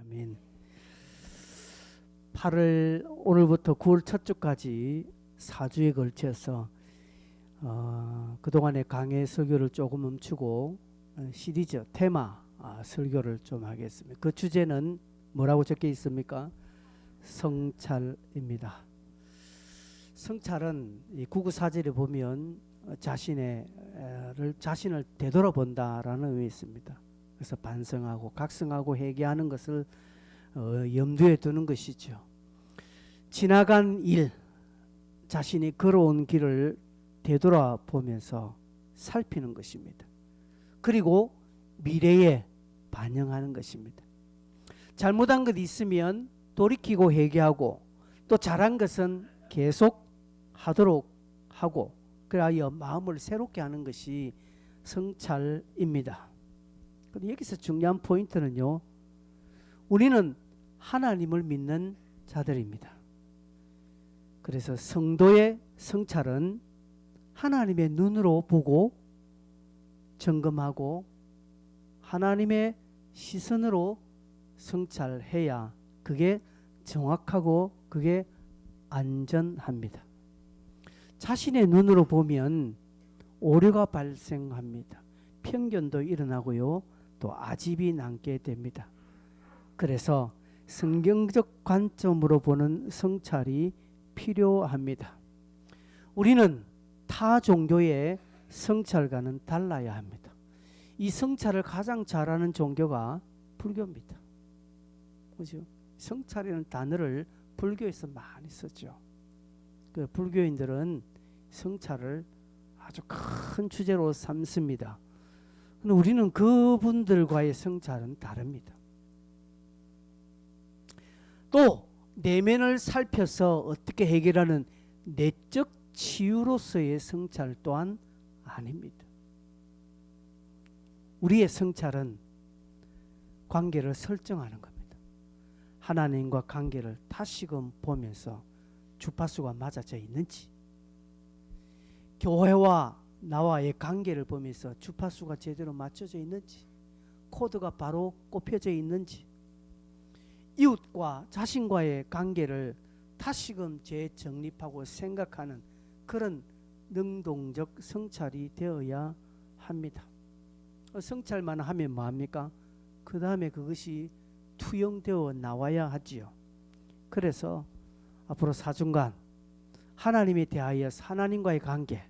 아멘. 8월 오늘부터 9월 첫 주까지 4주에 걸쳐서 그동안의 강해 설교를 조금 멈추고 시리즈 테마 설교를 좀 하겠습니다. 그 주제는 뭐라고 적혀 있습니까? 성찰입니다. 성찰은 이 구구사절에 보면 자신을 되돌아본다라는 의미 있습니다. 그래서 반성하고 각성하고 회개하는 것을 염두에 두는 것이죠. 지나간 일, 자신이 걸어온 길을 되돌아보면서 살피는 것입니다. 그리고 미래에 반영하는 것입니다. 잘못한 것 있으면 돌이키고 회개하고 또 잘한 것은 계속 하도록 하고 그래야 마음을 새롭게 하는 것이 성찰입니다. 근데 여기서 중요한 포인트는요, 우리는 하나님을 믿는 자들입니다. 그래서 성도의 성찰은 하나님의 눈으로 보고 점검하고 하나님의 시선으로 성찰해야 그게 정확하고 그게 안전합니다. 자신의 눈으로 보면 오류가 발생합니다. 편견도 일어나고요, 또 아집이 남게 됩니다. 그래서 성경적 관점으로 보는 성찰이 필요합니다. 우리는 타 종교의 성찰과는 달라야 합니다. 이 성찰을 가장 잘하는 종교가 불교입니다. 그죠? 성찰이라는 단어를 불교에서 많이 쓰죠. 그 불교인들은 성찰을 아주 큰 주제로 삼습니다. 근데 우리는 그분들과의 성찰은 다릅니다. 또 내면을 살펴서 어떻게 해결하는 내적 치유로서의 성찰 또한 아닙니다. 우리의 성찰은 관계를 설정하는 겁니다. 하나님과 관계를 다시금 보면서 주파수가 맞아져 있는지, 교회와 나와의 관계를 보면서 주파수가 제대로 맞춰져 있는지, 코드가 바로 꼽혀져 있는지, 이웃과 자신과의 관계를 다시금 재정립하고 생각하는 그런 능동적 성찰이 되어야 합니다. 성찰만 하면 뭐합니까? 그 다음에 그것이 투영되어 나와야 하지요. 그래서 앞으로 4주간 하나님에 대하여서 하나님과의 관계,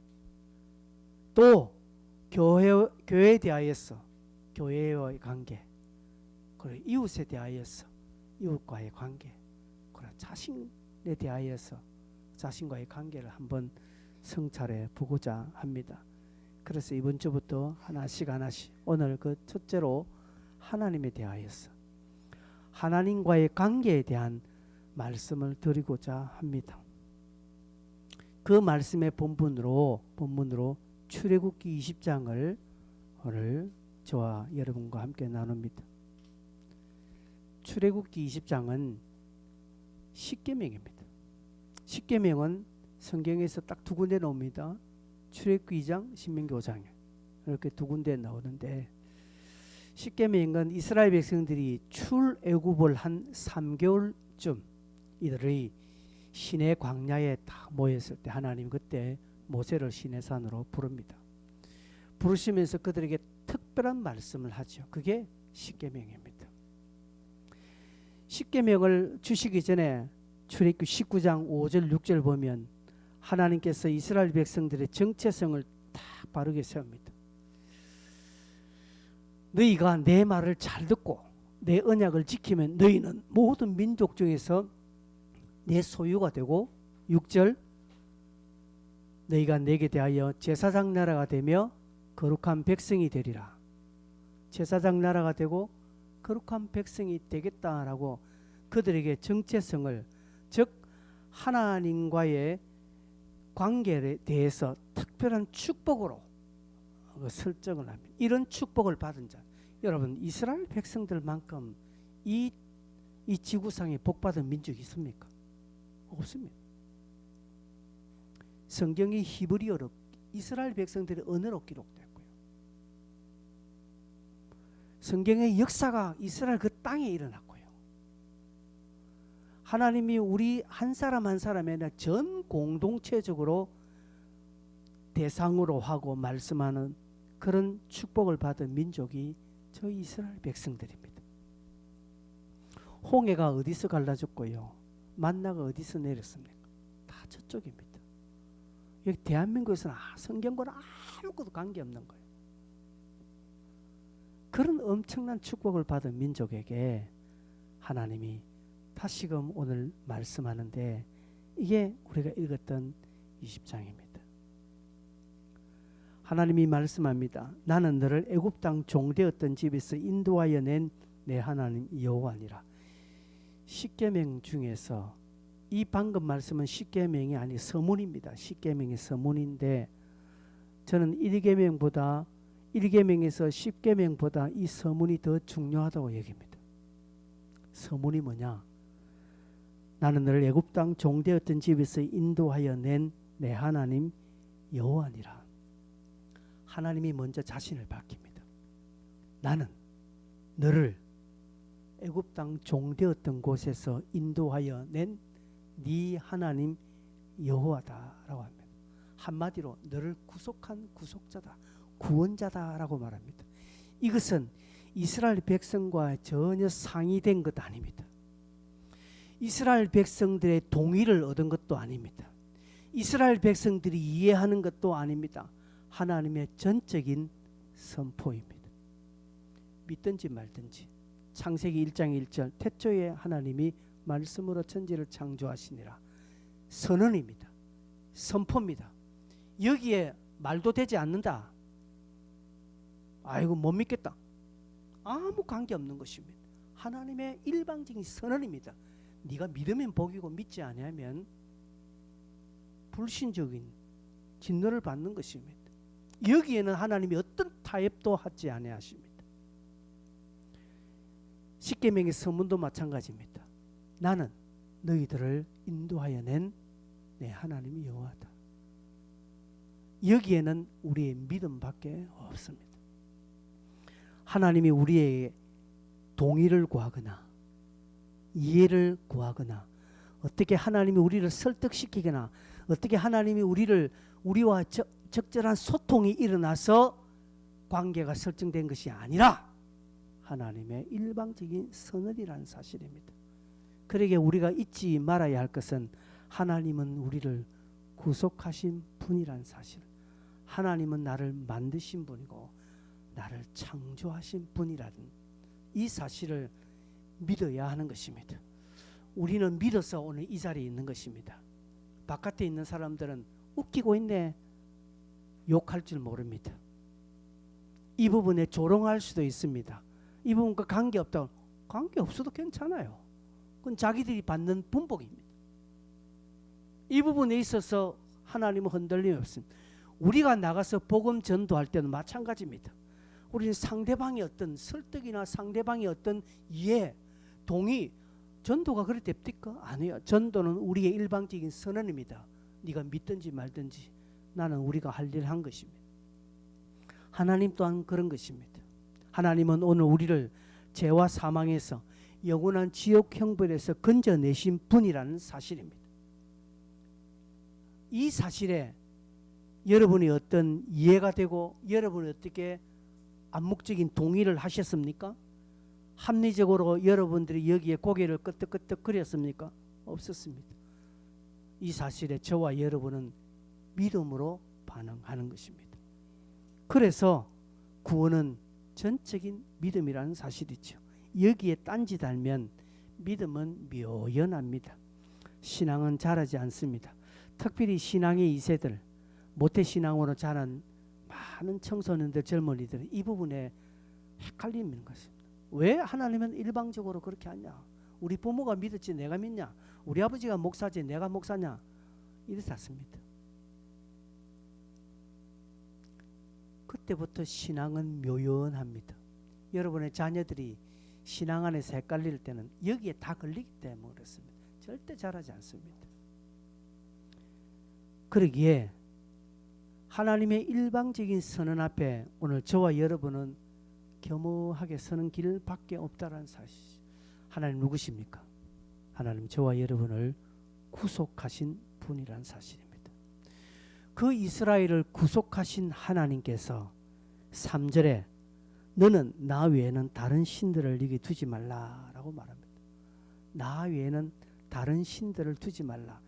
또 교회에 대하여서 교회와의 관계, 그리고 이웃에 대하여서 이웃과의 관계, 그리고 자신에 대하여서 자신과의 관계를 한번 성찰해 보고자 합니다. 그래서 이번 주부터 하나씩 오늘 그 첫째로 하나님에 대하여서 하나님과의 관계에 대한 말씀을 드리고자 합니다. 그 말씀의 본문으로 출애굽기 20장을 오늘 저와 여러분과 함께 나눕니다. 출애굽기 20장은 십계명입니다. 십계명은 성경에서 딱 두 군데 나옵니다. 출애굽기 2장, 신명기 5장 이렇게 두 군데 나오는데, 십계명은 이스라엘 백성들이 출애굽을 한 3개월쯤 이들이 시내 광야에 다 모였을 때 하나님 그때 모세를 시내산으로 부릅니다. 부르시면서 그들에게 특별한 말씀을 하죠. 그게 십계명입니다. 십계명을 주시기 전에 출애굽기 19장 5절 6절 보면 하나님께서 이스라엘 백성들의 정체성을 다 바르게 세웁니다. 너희가 내 말을 잘 듣고 내 언약을 지키면 너희는 모든 민족 중에서 내 소유가 되고, 6절 너희가 내게 대하여 제사장 나라가 되며 거룩한 백성이 되리라. 제사장 나라가 되고 거룩한 백성이 되겠다라고 그들에게 정체성을, 즉 하나님과의 관계에 대해서 특별한 축복으로 설정을 합니다. 이런 축복을 받은 자, 여러분 이스라엘 백성들만큼 이 지구상에 복받은 민족이 있습니까? 없습니다. 성경이 히브리어로 이스라엘 백성들의 언어로 기록됐고요. 성경의 역사가 이스라엘 그 땅에 일어났고요. 하나님이 우리 한 사람 한 사람이 아니라 전 공동체적으로 대상으로 하고 말씀하는 그런 축복을 받은 민족이 저희 이스라엘 백성들입니다. 홍해가 어디서 갈라졌고요, 만나가 어디서 내렸습니까? 다 저쪽입니다. 여기 대한민국에서는 성경과는 아무것도 관계없는 거예요. 그런 엄청난 축복을 받은 민족에게 하나님이 다시금 오늘 말씀하는데, 이게 우리가 읽었던 20장입니다. 하나님이 말씀합니다. 나는 너를 애굽 땅 종되었던 집에서 인도하여 낸 내 하나님 여호와니라. 십계명 중에서 이 방금 말씀은 십계명이 아니 서문입니다. 십계명이 서문인데 저는 1계명보다 1계명에서 10계명보다 이 서문이 더 중요하다고 얘기합니다. 서문이 뭐냐? 나는 너를 애굽 땅 종되었던 집에서 인도하여 낸 내 하나님 여호와니라. 하나님이 먼저 자신을 밝힙니다. 나는 너를 애굽 땅 종되었던 곳에서 인도하여 낸 네 하나님 여호와다라고 합니다. 한마디로 너를 구속한 구속자다, 구원자다라고 말합니다. 이것은 이스라엘 백성과 전혀 상의된 것 아닙니다. 이스라엘 백성들의 동의를 얻은 것도 아닙니다. 이스라엘 백성들이 이해하는 것도 아닙니다. 하나님의 전적인 선포입니다. 믿든지 말든지. 창세기 1장 1절 태초에 하나님이 말씀으로 천지를 창조하시니라. 선언입니다. 선포입니다. 여기에 말도 되지 않는다. 아이고 못 믿겠다. 아무 관계없는 것입니다. 하나님의 일방적인 선언입니다. 네가 믿으면 복이고 믿지 아니하면 불신적인 진노를 받는 것입니다. 여기에는 하나님이 어떤 타협도 하지 아니하십니다. 십계명의 서문도 마찬가지입니다. 나는 너희들을 인도하여 낸 내 하나님이 여호와다. 여기에는 우리의 믿음밖에 없습니다. 하나님이 우리의 동의를 구하거나 이해를 구하거나 어떻게 하나님이 우리를 설득시키거나 어떻게 하나님이 우리와 적절한 소통이 일어나서 관계가 설정된 것이 아니라 하나님의 일방적인 선언이라는 사실입니다. 그러기에 우리가 잊지 말아야 할 것은 하나님은 우리를 구속하신 분이라는 사실, 하나님은 나를 만드신 분이고 나를 창조하신 분이라는 이 사실을 믿어야 하는 것입니다. 우리는 믿어서 오늘 이 자리에 있는 것입니다. 바깥에 있는 사람들은 웃기고 있네, 욕할 줄 모릅니다. 이 부분에 조롱할 수도 있습니다. 이 부분과 관계없다고, 관계없어도 괜찮아요. 그건 자기들이 받는 분복입니다. 이 부분에 있어서 하나님은 흔들림이 없습니다. 우리가 나가서 복음 전도할 때는 마찬가지입니다. 우리는 상대방의 어떤 설득이나 상대방의 어떤 이해, 동의, 전도가 그래 됩니까? 아니요. 전도는 우리의 일방적인 선언입니다. 네가 믿든지 말든지 나는 우리가 할 일 한 것입니다. 하나님 또한 그런 것입니다. 하나님은 오늘 우리를 죄와 사망에서 영원한 지옥 형벌에서 건져내신 분이라는 사실입니다. 이 사실에 여러분이 어떤 이해가 되고 여러분이 어떻게 암묵적인 동의를 하셨습니까? 합리적으로 여러분들이 여기에 고개를 끄덕끄덕 거렸습니까? 없었습니다. 이 사실에 저와 여러분은 믿음으로 반응하는 것입니다. 그래서 구원은 전적인 믿음이라는 사실이죠. 여기에 딴지 달면 믿음은 묘연합니다. 신앙은 자라지 않습니다. 특별히 신앙의 2세들, 모태신앙으로 자란 많은 청소년들, 젊은이들은 이 부분에 헷갈리는 것입니다. 왜 하나님은 일방적으로 그렇게 하냐? 우리 부모가 믿었지 내가 믿냐? 우리 아버지가 목사지 내가 목사냐? 이래서 샀습니다. 그때부터 신앙은 묘연합니다. 여러분의 자녀들이 신앙 안에서 헷갈릴 때는 여기에 다 걸리기 때문에 그렇습니다. 절대 잘하지 않습니다. 그러기에 하나님의 일방적인 선언 앞에 오늘 저와 여러분은 겸허하게 서는 길밖에 없다는 사실. 하나님 누구십니까? 하나님 저와 여러분을 구속하신 분이란 사실입니다. 그 이스라엘을 구속하신 하나님께서 3절에 너는 나 외에는 다른 신들을 네게 두지 말라라고 말합니다. 나 외에는 다른 신들을 두지 말라.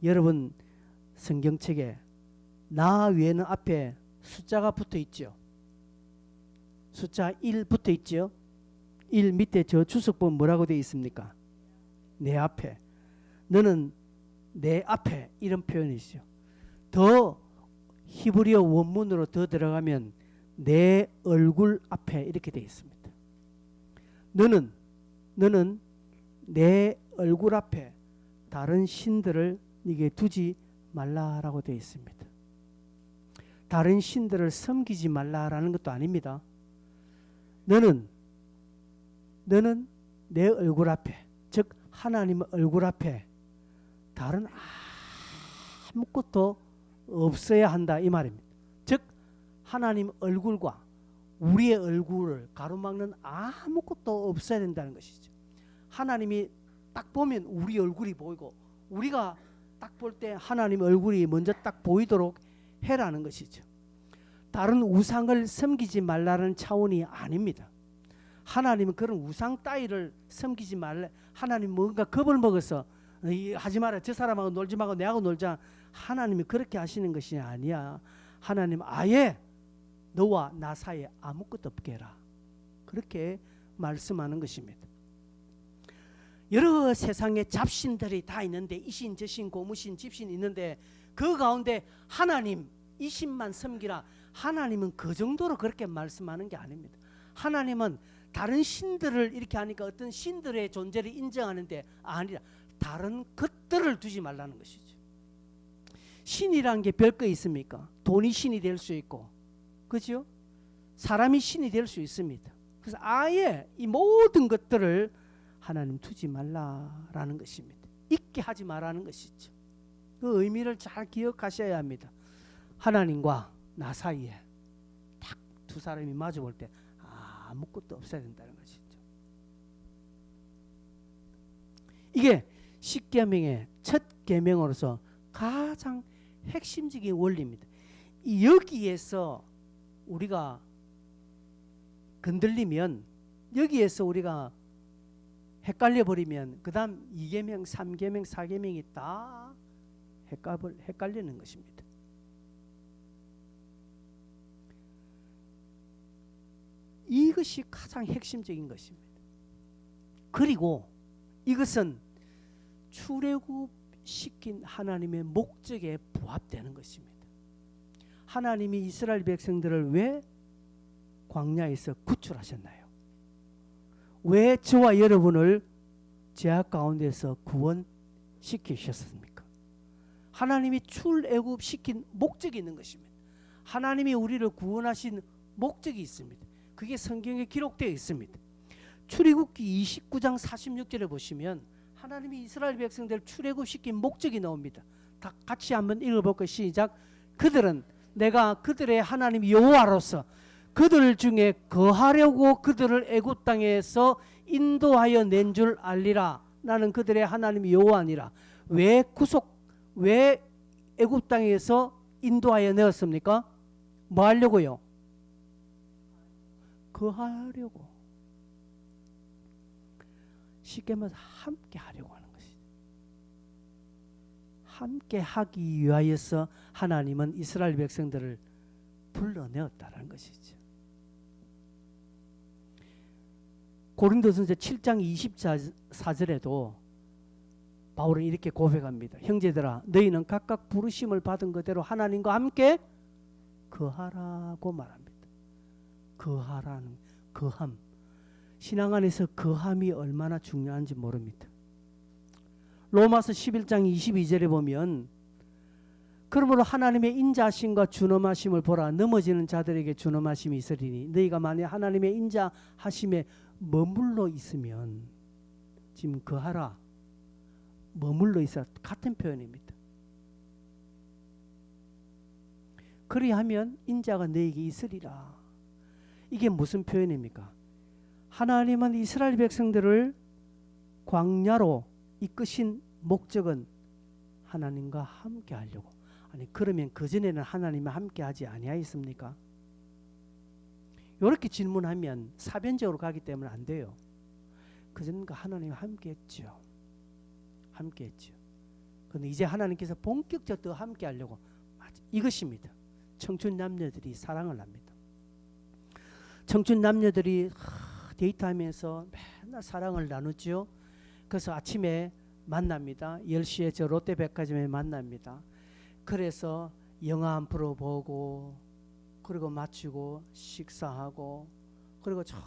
여러분 성경책에 나 외에는 앞에 숫자가 붙어 있죠. 숫자 1 붙어 있죠. 1 밑에 저 주석본 뭐라고 되어 있습니까? 내 앞에. 너는 내 앞에 이런 표현이죠. 더 히브리어 원문으로 더 들어가면 내 얼굴 앞에 이렇게 되어 있습니다. 너는 내 얼굴 앞에 다른 신들을 네게 두지 말라라고 되어 있습니다. 다른 신들을 섬기지 말라라는 것도 아닙니다. 너는 내 얼굴 앞에, 즉 하나님의 얼굴 앞에 다른 아무것도 없어야 한다 이 말입니다. 즉 하나님 얼굴과 우리의 얼굴을 가로막는 아무것도 없어야 된다는 것이죠. 하나님이 딱 보면 우리 얼굴이 보이고 우리가 딱 볼 때 하나님 얼굴이 먼저 딱 보이도록 해라는 것이죠. 다른 우상을 섬기지 말라는 차원이 아닙니다. 하나님은 그런 우상 따위를 섬기지 말라. 하나님 뭔가 겁을 먹어서 하지 마라. 저 사람하고 놀지 말고 내하고 놀자. 하나님이 그렇게 하시는 것이 아니야. 하나님 아예 너와 나 사이에 아무것도 없게 해라. 그렇게 말씀하는 것입니다. 여러 세상에 잡신들이 다 있는데 이신 저신 고무신 집신 있는데 그 가운데 하나님 이 신만 섬기라. 하나님은 그 정도로 그렇게 말씀하는 게 아닙니다. 하나님은 다른 신들을 이렇게 하니까 어떤 신들의 존재를 인정하는데 아니라 다른 것들을 두지 말라는 것이죠. 신이란 게 별거 있습니까? 돈이 신이 될 수 있고, 그렇죠? 사람이 신이 될 수 있습니다. 그래서 아예 이 모든 것들을 하나님 두지 말라라는 것입니다. 잊게 하지 말라는 것이죠. 그 의미를 잘 기억하셔야 합니다. 하나님과 나 사이에 딱 두 사람이 마주 볼 때 아무것도 없어야 된다는 것이죠. 이게 십계명의 첫 계명으로서 가장 핵심적인 원리입니다. 여기에서 우리가 건들리면, 여기에서 우리가 헷갈려 버리면 그 다음 2계명, 3계명, 4계명이 다 헷갈리는 것입니다. 이것이 가장 핵심적인 것입니다. 그리고 이것은 출애굽시킨 하나님의 목적에 부합되는 것입니다. 하나님이 이스라엘 백성들을 왜 광야에서 구출하셨나요? 왜 저와 여러분을 죄악 가운데서 구원시키셨습니까? 하나님이 출애굽시킨 목적이 있는 것입니다. 하나님이 우리를 구원하신 목적이 있습니다. 그게 성경에 기록되어 있습니다. 출애굽기 29장 46절에 보시면 하나님이 이스라엘 백성들을 출애굽시킨 목적이 나옵니다. 다 같이 한번 읽어볼까요? 시작. 그들은 내가 그들의 하나님 여호와로서 그들 중에 거하려고 그들을 애굽 땅에서 인도하여 낸 줄 알리라. 나는 그들의 하나님 여호와니라. 왜 애굽 땅에서 인도하여 내었습니까? 뭐 하려고요? 거하려고. 쉽게 말해서 함께 하려고 하는 것이죠. 함께 하기 위하여서 하나님은 이스라엘 백성들을 불러내었다는 것이죠. 고린도전서 7장 24절에도 바울은 이렇게 고백합니다. 형제들아, 너희는 각각 부르심을 받은 그대로 하나님과 함께 거하라고 말합니다. 거하라는, 거함. 신앙 안에서 거함이 얼마나 중요한지 모릅니다. 로마서 11장 22절에 보면 그러므로 하나님의 인자하심과 준엄하심을 보라. 넘어지는 자들에게 준엄하심이 있으리니 너희가 만약 하나님의 인자하심에 머물러 있으면, 지금 거하라, 머물러 있어, 같은 표현입니다. 그리하면 인자가 너에게 있으리라. 이게 무슨 표현입니까? 하나님은 이스라엘 백성들을 광야로 이끄신 목적은 하나님과 함께 하려고. 아니 그러면 그전에는 하나님과 함께 하지 아니하였습니까? 이렇게 질문하면 사변적으로 가기 때문에 안 돼요. 그전과 하나님과 함께 했죠. 함께 했죠. 그런데 이제 하나님께서 본격적으로 더 함께 하려고. 이것입니다. 청춘 남녀들이 사랑을 합니다. 청춘 남녀들이 데이트하면서 맨날 사랑을 나누죠. 그래서 아침에 만납니다. 10시에 저 롯데백화점에 만납니다. 그래서 영화 한 프로 보고 그리고 마치고 식사하고 그리고 저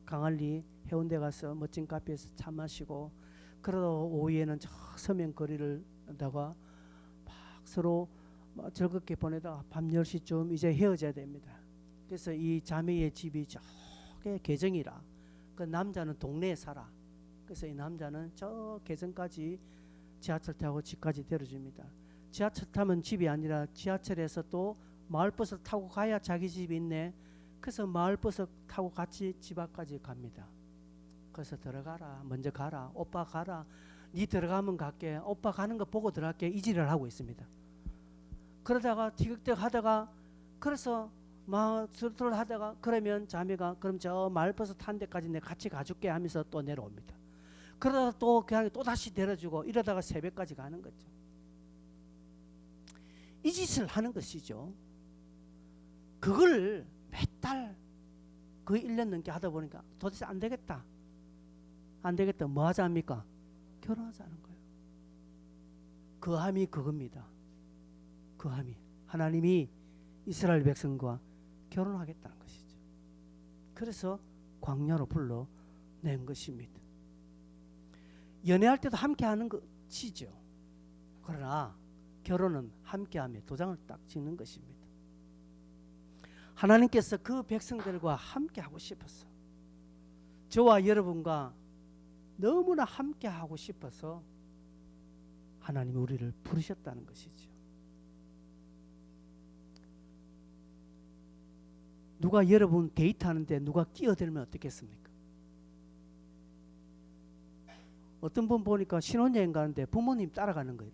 강안리 해운대 가서 멋진 카페에서 차 마시고 그러다 오후에는 저 서면거리를 다가 막 서로 즐겁게 보내다가 밤 10시쯤 이제 헤어져야 됩니다. 그래서 이 자매의 집이 저게 개정이라 그 남자는 동네에 살아. 그래서 이 남자는 저 개정까지 지하철 타고 집까지 데려줍니다. 지하철 타면 집이 아니라 지하철에서 또 마을버스 타고 가야 자기 집이 있네. 그래서 마을버스 타고 같이 집 앞까지 갑니다. 그래서 들어가라, 먼저 가라, 오빠 가라, 니 들어가면 갈게, 오빠 가는 거 보고 들어갈게, 이 지랄을 하고 있습니다. 그러다가 티격태격 하다가 그래서 막 스르르 하다가 그러면 자매가 그럼 저 마을버스 탄 데까지 내가 같이 가줄게 하면서 또 내려옵니다. 그러다가 또 그냥 또 다시 데려주고 이러다가 새벽까지 가는 거죠. 이 짓을 하는 것이죠. 그걸 몇 달, 거의 1년 넘게 하다 보니까 도대체 안 되겠다. 안 되겠다. 뭐 하자 합니까? 결혼하자는 거예요. 그함이 그겁니다. 그함이 하나님이 이스라엘 백성과 결혼하겠다는 것이죠. 그래서 광야로 불러낸 것입니다. 연애할 때도 함께 하는 것이죠. 그러나 결혼은 함께하며 도장을 딱 찍는 것입니다. 하나님께서 그 백성들과 함께하고 싶어서 저와 여러분과 너무나 함께하고 싶어서 하나님이 우리를 부르셨다는 것이죠. 누가 여러분 데이트하는데 누가 끼어들면 어떻겠습니까? 어떤 분 보니까 신혼여행 가는데 부모님 따라가는 거예요.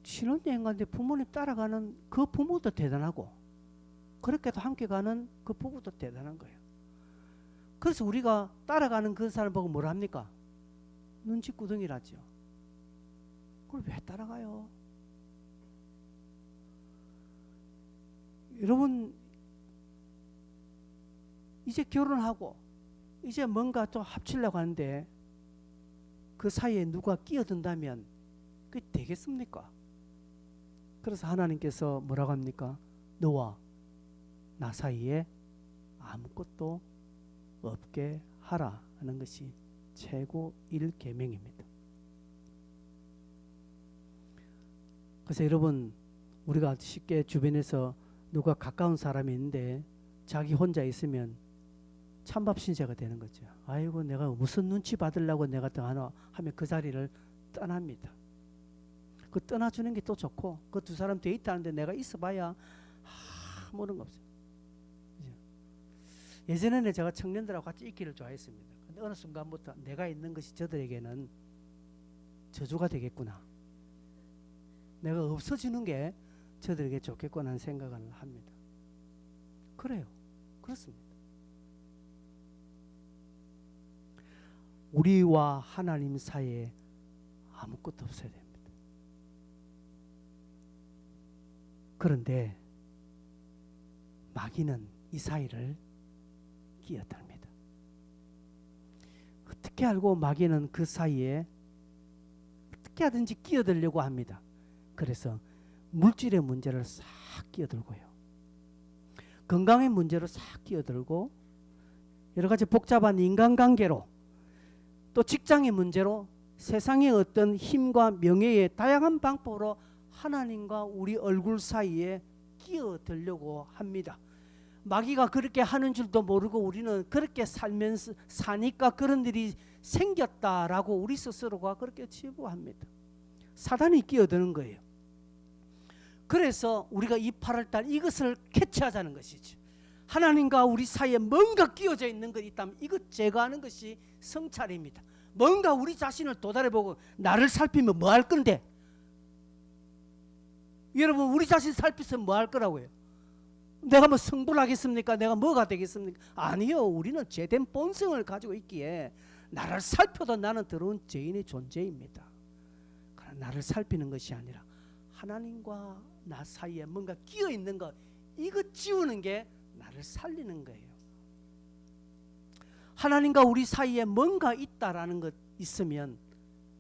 신혼여행 가는데 부모님 따라가는 그 부모도 대단하고 그렇게도 함께 가는 그 부부도 대단한 거예요. 그래서 우리가 따라가는 그 사람 보고 뭐라 합니까? 눈치구덩이라죠. 그걸 왜 따라가요? 여러분 이제 결혼하고 이제 뭔가 또 합치려고 하는데 그 사이에 누가 끼어든다면 그게 되겠습니까? 그래서 하나님께서 뭐라고 합니까? 너와 나 사이에 아무것도 없게 하라 하는 것이 최고 1계명입니다. 그래서 여러분 우리가 쉽게 주변에서 누가 가까운 사람이 있는데 자기 혼자 있으면 찬밥 신세가 되는 거죠. 아이고 내가 무슨 눈치 받으려고 내가 더 하나 하면 그 자리를 떠납니다. 그 떠나주는 게 또 좋고 그 두 사람 데이트하는데 내가 있어봐야 아무런 거 없어요. 예전에는 제가 청년들하고 같이 있기를 좋아했습니다. 근데 어느 순간부터 내가 있는 것이 저들에게는 저주가 되겠구나. 내가 없어지는 게 저들에게 좋겠구나 하는 생각을 합니다. 그래요. 그렇습니다. 우리와 하나님 사이에 아무것도 없어야 됩니다. 그런데 마귀는 이 사이를 끼어듭니다. 어떻게 알고 마귀는 그 사이에 어떻게 하든지 끼어들려고 합니다. 그래서 물질의 문제를 싹 끼어들고요. 건강의 문제로 싹 끼어들고 여러 가지 복잡한 인간관계로 또 직장의 문제로 세상의 어떤 힘과 명예의 다양한 방법으로 하나님과 우리 얼굴 사이에 끼어들려고 합니다. 마귀가 그렇게 하는 줄도 모르고 우리는 그렇게 살면서 사니까 그런 일이 생겼다라고 우리 스스로가 그렇게 치부합니다. 사단이 끼어드는 거예요. 그래서 우리가 이 8월달 이것을 캐치하자는 것이죠. 하나님과 우리 사이에 뭔가 끼어져 있는 것 있다면 이것 제거하는 것이 성찰입니다. 뭔가 우리 자신을 도달해보고 나를 살피면 뭐 할 건데? 여러분, 우리 자신 살피서 뭐 할 거라고요? 내가 뭐 성불하겠습니까? 내가 뭐가 되겠습니까? 아니요. 우리는 죄된 본성을 가지고 있기에 나를 살펴도 나는 더러운 죄인의 존재입니다. 그러나 나를 살피는 것이 아니라 하나님과 나 사이에 뭔가 끼어 있는 것, 이거 지우는 게 나를 살리는 거예요. 하나님과 우리 사이에 뭔가 있다라는 것 있으면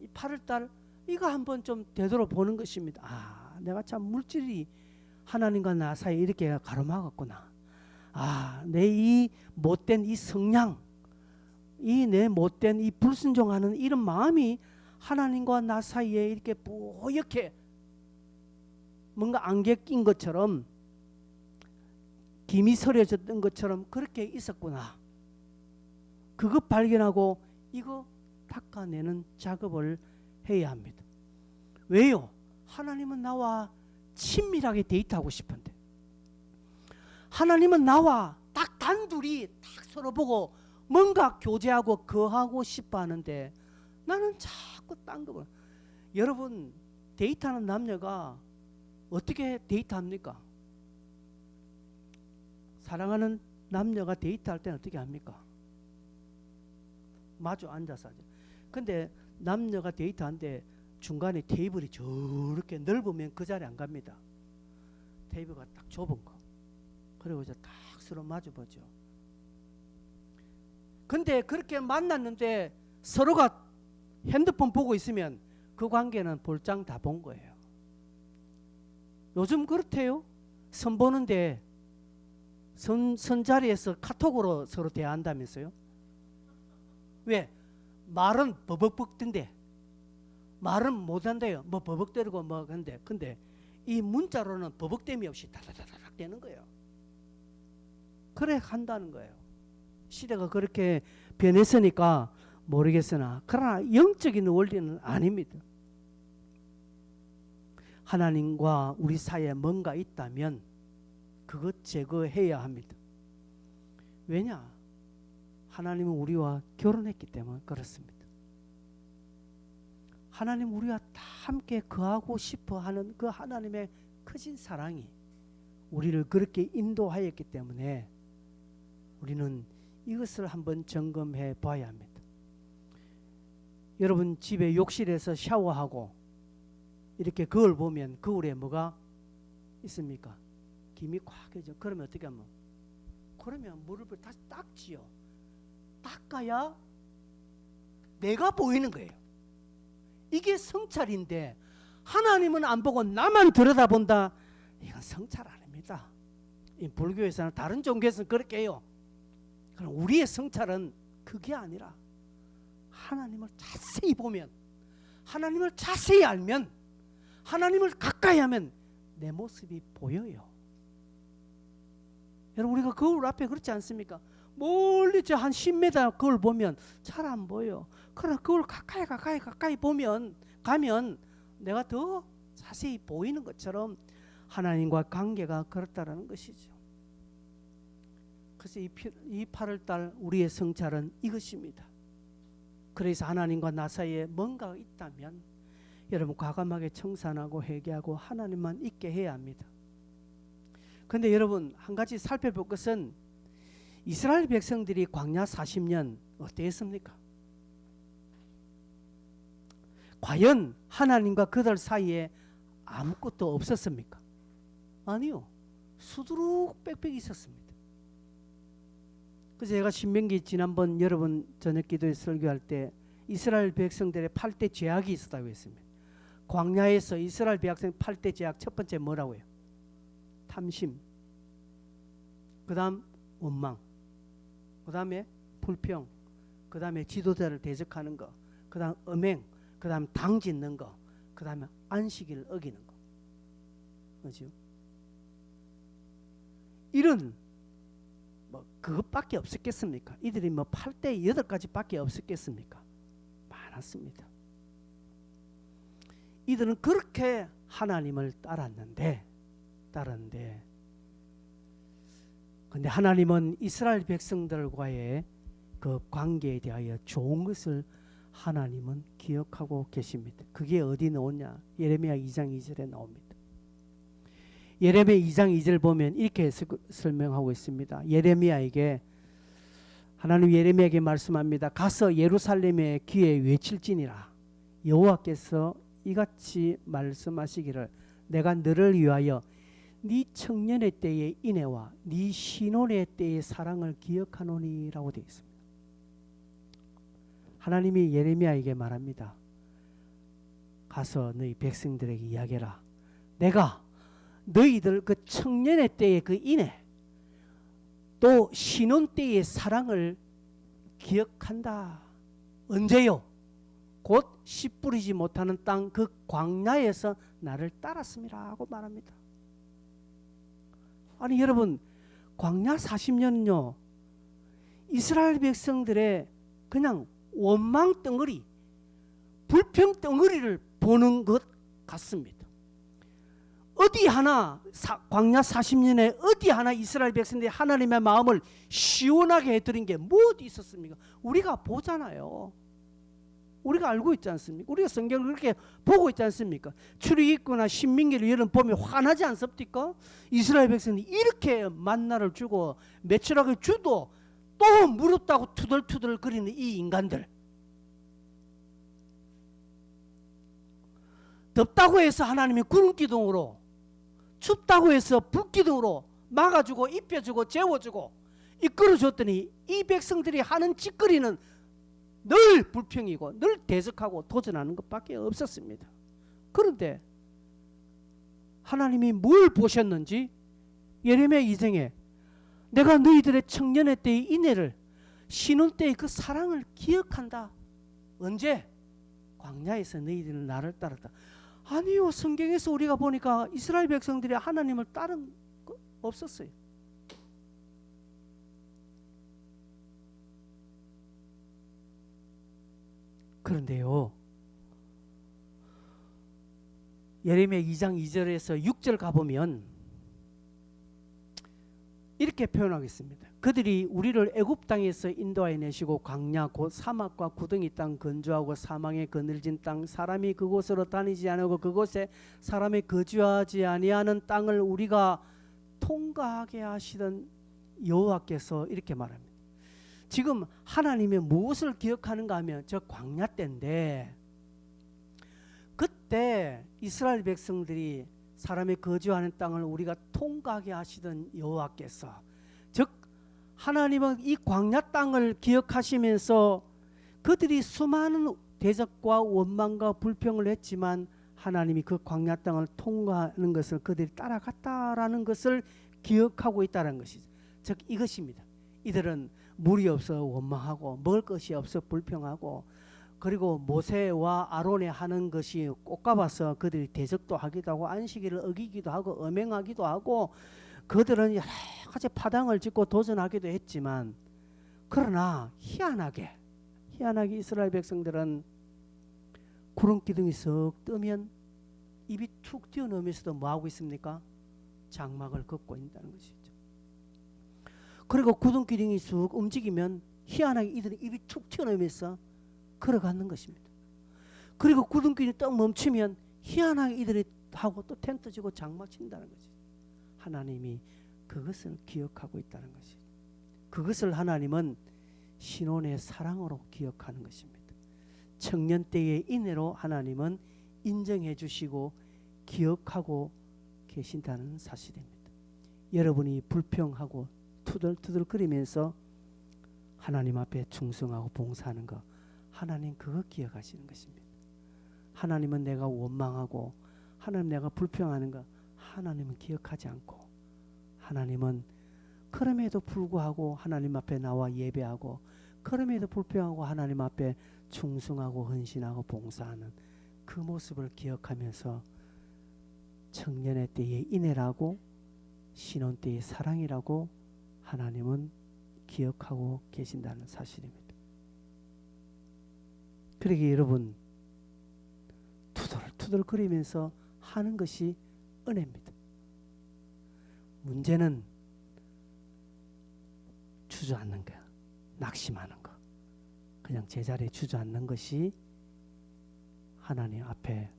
이 8월달 이거 한번 좀 되돌아보는 것입니다. 아, 내가 참 물질이 하나님과 나 사이에 이렇게 가로막았구나. 아, 내 이 못된 이 성향, 이 내 못된 이 불순종하는 이런 마음이 하나님과 나 사이에 이렇게 뽀얗게 뭔가 안개 낀 것처럼 김이 서려졌던 것처럼 그렇게 있었구나. 그것 발견하고 이거 닦아내는 작업을 해야 합니다. 왜요? 하나님은 나와 친밀하게 데이트하고 싶은데, 하나님은 나와 딱 단둘이 딱 서로 보고 뭔가 교제하고 거하고 싶어 하는데 나는 자꾸 딴 거 봐. 여러분, 데이트하는 남녀가 어떻게 데이트합니까? 사랑하는 남녀가 데이트할 때는 어떻게 합니까? 마주 앉아서 하죠. 근데 남녀가 데이트하는데 중간에 테이블이 저렇게 넓으면 그 자리에 안 갑니다. 테이블가 딱 좁은 거. 그리고 이제 딱 서로 마주 보죠. 근데 그렇게 만났는데 서로가 핸드폰 보고 있으면 그 관계는 볼장 다 본 거예요. 요즘 그렇대요. 선 보는데 선 자리에서 카톡으로 서로 대화한다면서요. 왜? 말은 버벅벅던데 말은 못한대요. 뭐 버벅대고 뭐 근데 이 문자로는 버벅댐이 없이 다다다닥 되는 거예요. 그래 한다는 거예요. 시대가 그렇게 변했으니까 모르겠으나 그러나 영적인 원리는 아닙니다. 하나님과 우리 사이에 뭔가 있다면 그것 제거해야 합니다. 왜냐? 하나님은 우리와 결혼했기 때문에 그렇습니다. 하나님 우리와 다 함께 거하고 싶어 하는 그 하나님의 크신 사랑이 우리를 그렇게 인도하였기 때문에 우리는 이것을 한번 점검해 봐야 합니다. 여러분 집에 욕실에서 샤워하고 이렇게 거울 보면 거울에 뭐가 있습니까? 김이 꽉 해져. 그러면 어떻게 하면? 그러면 물을 다시 닦지요. 닦아야 내가 보이는 거예요. 이게 성찰인데 하나님은 안 보고 나만 들여다본다. 이건 성찰 아닙니다. 불교에서는 다른 종교에서는 그렇게 해요. 그럼 우리의 성찰은 그게 아니라 하나님을 자세히 보면, 하나님을 자세히 알면, 하나님을 가까이 하면 내 모습이 보여요. 여러분 우리가 거울 앞에 그렇지 않습니까? 멀리 저 한 10m 거울 보면 잘 안 보여. 그러나 거울 가까이 보면 가면 내가 더 자세히 보이는 것처럼 하나님과 관계가 그렇다라는 것이죠. 그래서 이 8월달 우리의 성찰은 이것입니다. 그래서 하나님과 나 사이에 뭔가 있다면 여러분 과감하게 청산하고 회개하고 하나님만 있게 해야 합니다. 그런데 여러분 한 가지 살펴볼 것은 이스라엘 백성들이 광야 40년 어땠습니까? 과연 하나님과 그들 사이에 아무것도 없었습니까? 아니요. 수두룩 빽빽 있었습니다. 그래서 제가 신명기 지난번 여러분 저녁 기도에 설교할 때 이스라엘 백성들의 8대 죄악이 있었다고 했습니다. 광야에서 이스라엘 백성 8대 죄악 첫 번째 뭐라고요? 탐심, 그 다음 원망, 그 다음에 불평, 그 다음에 지도자를 대적하는 거, 그 다음 음행, 그 다음 당 짓는 거, 그 다음에 안식일을 어기는 거. 그렇죠? 이런 뭐 그것밖에 없었겠습니까? 이들이 뭐 8대 8가지밖에 없었겠습니까? 많았습니다. 이들은 그렇게 하나님을 따랐는데 근데 하나님은 이스라엘 백성들과의 그 관계에 대하여 좋은 것을 하나님은 기억하고 계십니다. 그게 어디 나오냐? 예레미야 2장 2절에 나옵니다. 예레미야 2장 2절 보면 이렇게 설명하고 있습니다. 예레미야에게 하나님 예레미야에게 말씀합니다. 가서 예루살렘의 귀에 외칠지니라. 여호와께서 이같이 말씀하시기를 내가 너를 위하여 네 청년의 때의 인애와 네 신혼의 때의 사랑을 기억하노니라고 되어 있습니다. 하나님이 예레미야에게 말합니다. 가서 너희 백성들에게 이야기해라. 내가 너희들 그 청년의 때의 그 인애 또 신혼 때의 사랑을 기억한다. 언제요? 곧 씨 뿌리지 못하는 땅 그 광야에서 나를 따랐음이라 하고 말합니다. 아니 여러분, 광야 40년은요 이스라엘 백성들의 그냥 원망 덩어리, 불평 덩어리를 보는 것 같습니다. 어디 하나 광야 40년에 어디 하나 이스라엘 백성들이 하나님의 마음을 시원하게 해드린 게 뭐 어디 있었습니까? 우리가 보잖아요. 우리가 알고 있지 않습니까? 우리가 성경을 그렇게 보고 있지 않습니까? 출애굽기나 신명기를 여러분 보면 화나지 않습니까? 이스라엘 백성이 이렇게 만나를 주고 매출하게 주도 또 무릎다고 투덜투덜 거리는 이 인간들, 덥다고 해서 하나님이 구름기둥으로, 춥다고 해서 불기둥으로 막아주고 입혀주고 재워주고 이끌어줬더니 이 백성들이 하는 짓거리는 늘 불평이고 늘 대적하고 도전하는 것밖에 없었습니다. 그런데 하나님이 뭘 보셨는지 예레미야 2장에 내가 너희들의 청년의 때의 인애를 신혼 때의 그 사랑을 기억한다. 언제? 광야에서 너희들은 나를 따랐다. 아니요, 성경에서 우리가 보니까 이스라엘 백성들이 하나님을 따른 거 없었어요. 그런데요, 예레미야 2장 2절에서 6절 가보면 이렇게 표현하겠습니다. 그들이 우리를 애굽 땅에서 인도하여 내시고 광야 곧 사막과 구덩이 땅 건조하고 사망에 거늘진 땅 사람이 그곳으로 다니지 않고 그곳에 사람이 거주하지 아니하는 땅을 우리가 통과하게 하시던 여호와께서 이렇게 말합니다. 지금 하나님이 무엇을 기억하는가 하면 저 광야 때인데, 그때 이스라엘 백성들이 사람이 거주하는 땅을 우리가 통과하게 하시던 여호와께서, 즉 하나님은 이 광야 땅을 기억하시면서 그들이 수많은 대적과 원망과 불평을 했지만 하나님이 그 광야 땅을 통과하는 것을 그들이 따라갔다라는 것을 기억하고 있다는 것이죠. 즉 이것입니다. 이들은 물이 없어 원망하고 먹을 것이 없어 불평하고, 그리고 모세와 아론이 하는 것이 꽃가봐서 그들이 대적도 하기도 하고 안식일을 어기기도 하고 엄행하기도 하고 그들은 여러 가지 파당을 짓고 도전하기도 했지만, 그러나 희한하게 이스라엘 백성들은 구름 기둥이 썩 뜨면 입이 툭 튀어나오면서도 뭐하고 있습니까? 장막을 걷고 있다는 것이죠. 그리고 구름 기둥이 쑥 움직이면 희한하게 이들은 입이 툭 튀어나오면서 걸어가는 것입니다. 그리고 구름 기둥이 딱 멈추면 희한하게 이들이 하고 또 텐트 지고 장막 친다는 것이죠. 하나님이 그것을 기억하고 있다는 것이죠. 그것을 하나님은 신혼의 사랑으로 기억하는 것입니다. 청년 때의 인애로 하나님은 인정해 주시고 기억하고 계신다는 사실입니다. 여러분이 불평하고 투덜투덜거리면서 하나님 앞에 충성하고 봉사하는 것, 하나님 그거 기억하시는 것입니다. 하나님은 내가 원망하고 하나님 내가 불평하는 것 하나님은 기억하지 않고, 하나님은 그럼에도 불구하고 하나님 앞에 나와 예배하고 그럼에도 불평하고 하나님 앞에 충성하고 헌신하고 봉사하는 그 모습을 기억하면서 청년의 때의 인애라고 신혼 때의 사랑이라고 하나님은 기억하고 계신다는 사실입니다. 그러기에 여러분 투덜투덜거리면서 하는 것이 은혜입니다. 문제는 주저앉는 거야. 낙심하는 거. 그냥 제자리에 주저앉는 것이 하나님 앞에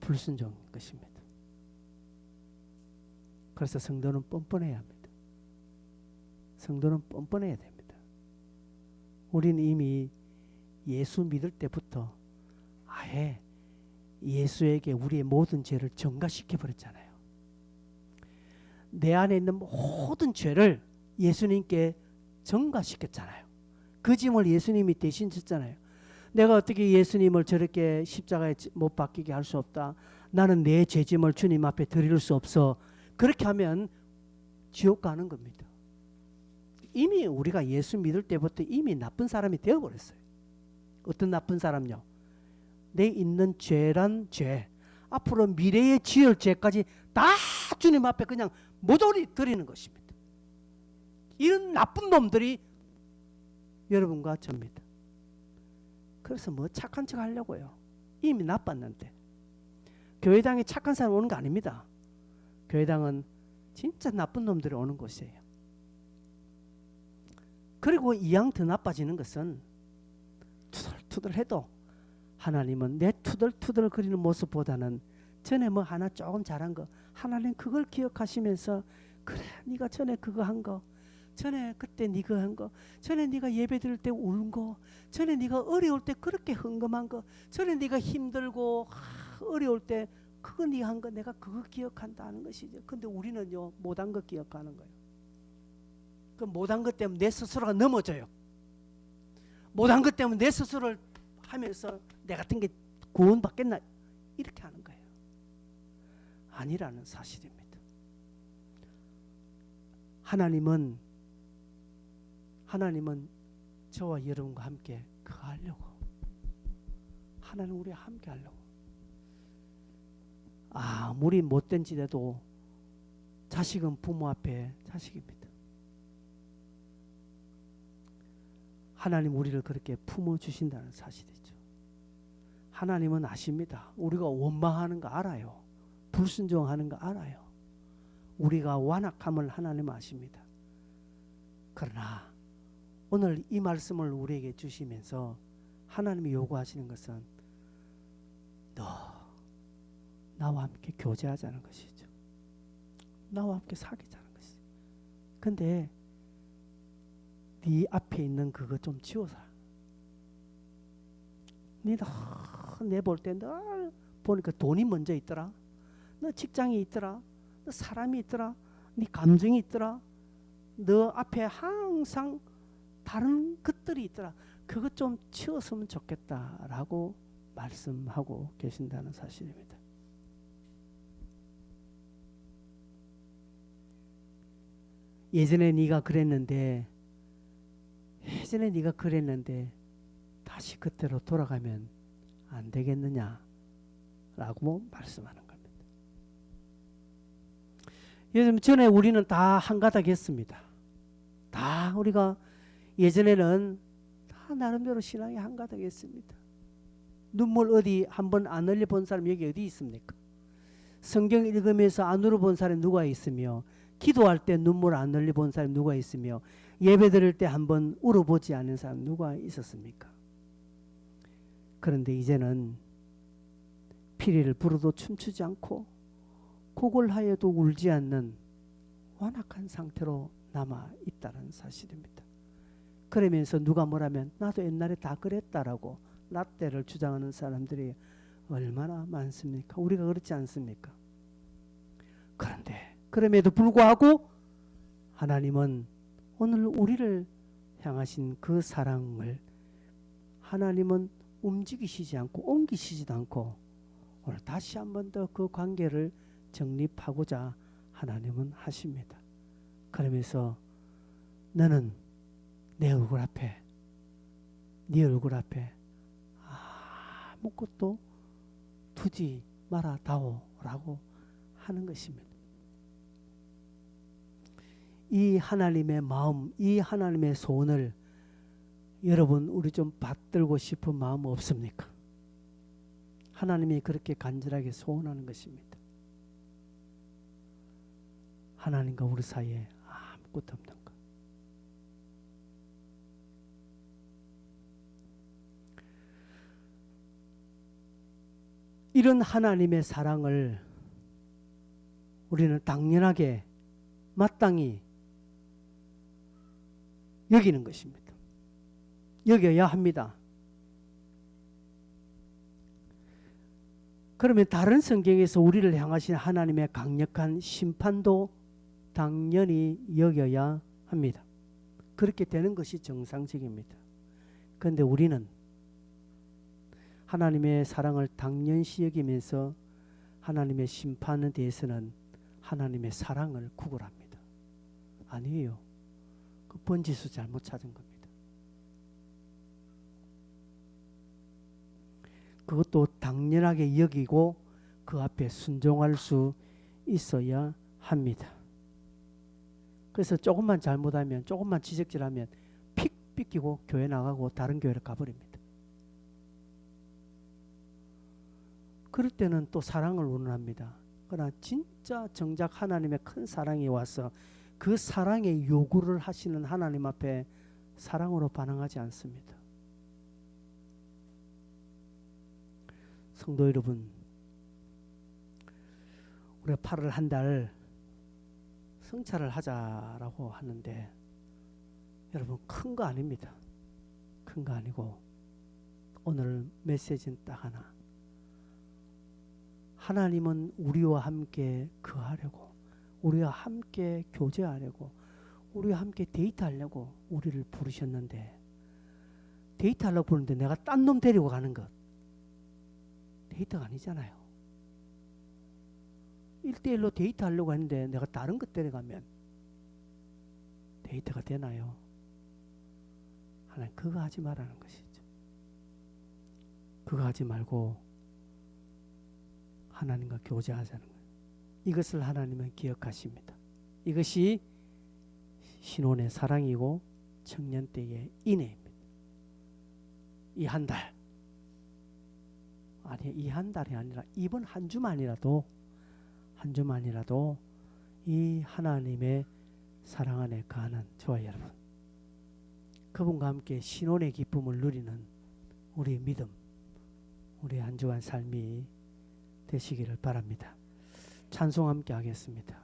불순종인 것입니다. 그래서 성도는 뻔뻔해야 합니다. 성도는 뻔뻔해야 됩니다. 우리는 이미 예수 믿을 때부터 아예 예수에게 우리의 모든 죄를 전가시켜 버렸잖아요. 내 안에 있는 모든 죄를 예수님께 전가시켰잖아요. 그 짐을 예수님이 대신 졌잖아요. 내가 어떻게 예수님을 저렇게 십자가에 못 박히게 할 수 없다. 나는 내 죄짐을 주님 앞에 드릴 수 없어. 그렇게 하면 지옥 가는 겁니다. 이미 우리가 예수 믿을 때부터 이미 나쁜 사람이 되어버렸어요. 어떤 나쁜 사람요? 내 있는 죄란 죄, 앞으로 미래에 지을 죄까지 다 주님 앞에 그냥 모조리 드리는 것입니다. 이런 나쁜 놈들이 여러분과 저입니다. 그래서 뭐 착한 척 하려고요. 이미 나빴는데. 교회당에 착한 사람 오는 거 아닙니다. 교회당은 진짜 나쁜 놈들이 오는 곳이에요. 그리고 이왕 더 나빠지는 것은 투덜투덜해도 하나님은 내 투덜투덜 거리는 모습보다는 전에 뭐 하나 조금 잘한 거 하나님 그걸 기억하시면서 그래 네가 전에 그거 한 거 전에 그때 네가 한 거 전에 네가 예배 드릴 때 울 거 전에 네가 어려울 때 그렇게 헌금한 거 전에 네가 힘들고 어려울 때 그거 네가 한 거 내가 그거 기억한다는 것이죠. 근데 우리는요 못한 거 기억하는 거예요. 그 못한 것 때문에 내 스스로가 넘어져요. 못한 것 때문에 내 스스로를 하면서 내 같은 게 구원받겠나 이렇게 하는 거예요. 아니라는 사실입니다. 하나님은 저와 여러분과 함께 그거 하려고. 하나님 우리와 함께 하려고. 아무리 못된 짓에도 자식은 부모 앞에 자식입니다. 하나님 우리를 그렇게 품어주신다는 사실이죠. 하나님은 아십니다. 우리가 원망하는 거 알아요. 불순종하는 거 알아요. 우리가 완악함을 하나님은 아십니다. 그러나 오늘 이 말씀을 우리에게 주시면서 하나님이 요구하시는 것은 너 나와 함께 교제하자는 것이죠. 나와 함께 사귀자는 것이죠. 근데 네 앞에 있는 그거 좀 지워서 내 볼 때 늘 보니까 돈이 먼저 있더라. 너 직장이 있더라. 너 사람이 있더라. 네 감정이 있더라. 너 앞에 항상 다른 것들이 있더라. 그거 좀 치웠으면 좋겠다라고 말씀하고 계신다는 사실입니다. 예전에 네가 그랬는데 다시 그때로 돌아가면 안 되겠느냐라고 말씀하는 겁니다. 요즘 전에 우리는 다 한가닥 했습니다. 다 우리가 예전에는 다 나름대로 신앙이 한가닥 했습니다. 눈물 어디 한번 안 흘려본 사람 여기 어디 있습니까? 성경 읽으면서 안 울어본 사람 누가 있으며 기도할 때 눈물 안 흘려본 사람 누가 있으며 예배 드릴 때 한번 울어보지 않은 사람 누가 있었습니까? 그런데 이제는 피리를 불어도 춤추지 않고 곡을 하여도 울지 않는 완악한 상태로 남아 있다는 사실입니다. 그러면서 누가 뭐라면 나도 옛날에 다 그랬다라고 라떼를 주장하는 사람들이 얼마나 많습니까? 우리가 그렇지 않습니까? 그런데 그럼에도 불구하고 하나님은 오늘 우리를 향하신 그 사랑을 하나님은 움직이시지 않고 옮기시지도 않고 오늘 다시 한 번 더 그 관계를 정립하고자 하나님은 하십니다. 그러면서 너는 내 얼굴 앞에 네 얼굴 앞에 아무것도 두지 말아다오라고 하는 것입니다. 이 하나님의 마음, 이 하나님의 소원을 여러분 우리 좀 받들고 싶은 마음 없습니까? 하나님이 그렇게 간절하게 소원하는 것입니다. 하나님과 우리 사이에 아무것도 없는 것. 이런 하나님의 사랑을 우리는 당연하게 마땅히 여기는 것입니다. 여겨야 합니다. 그러면 다른 성경에서 우리를 향하신 하나님의 강력한 심판도 당연히 여겨야 합니다. 그렇게 되는 것이 정상적입니다. 그런데 우리는 하나님의 사랑을 당연시 여기면서 하나님의 심판에 대해서는 하나님의 사랑을 구걸합니다. 아니에요. 그 번지수 잘못 찾은 겁니다. 그것도 당연하게 여기고 그 앞에 순종할 수 있어야 합니다. 그래서 조금만 잘못하면, 조금만 지적질하면 픽 삐끼고 교회 나가고 다른 교회를 가버립니다. 그럴 때는 또 사랑을 운운합니다. 그러나 진짜 정작 하나님의 큰 사랑이 와서 그 사랑의 요구를 하시는 하나님 앞에 사랑으로 반응하지 않습니다. 성도 여러분, 우리가 8월 한 달 성찰을 하자라고 하는데 여러분 큰 거 아닙니다. 큰 거 아니고 오늘 메시지는 딱 하나. 하나님은 우리와 함께 거하려고, 우리와 함께 교제하려고, 우리와 함께 데이트하려고 우리를 부르셨는데, 데이트하려고 부르는데 내가 딴 놈 데리고 가는 것 데이트가 아니잖아요. 1대1로 데이트하려고 했는데 내가 다른 것 데려가면 데이트가 되나요? 하나님 그거 하지 말라는 것이죠. 그거 하지 말고 하나님과 교제하자는 거예요. 이것을 하나님은 기억하십니다. 이것이 신혼의 사랑이고 청년 때의 인애입니다. 이 한 달, 아니 이 한 달이 아니라 이번 한 주만이라도 이 하나님의 사랑 안에 가는 저와 여러분, 그분과 함께 신혼의 기쁨을 누리는 우리의 믿음, 우리의 한 주간 삶이 되시기를 바랍니다. 찬송 함께 하겠습니다.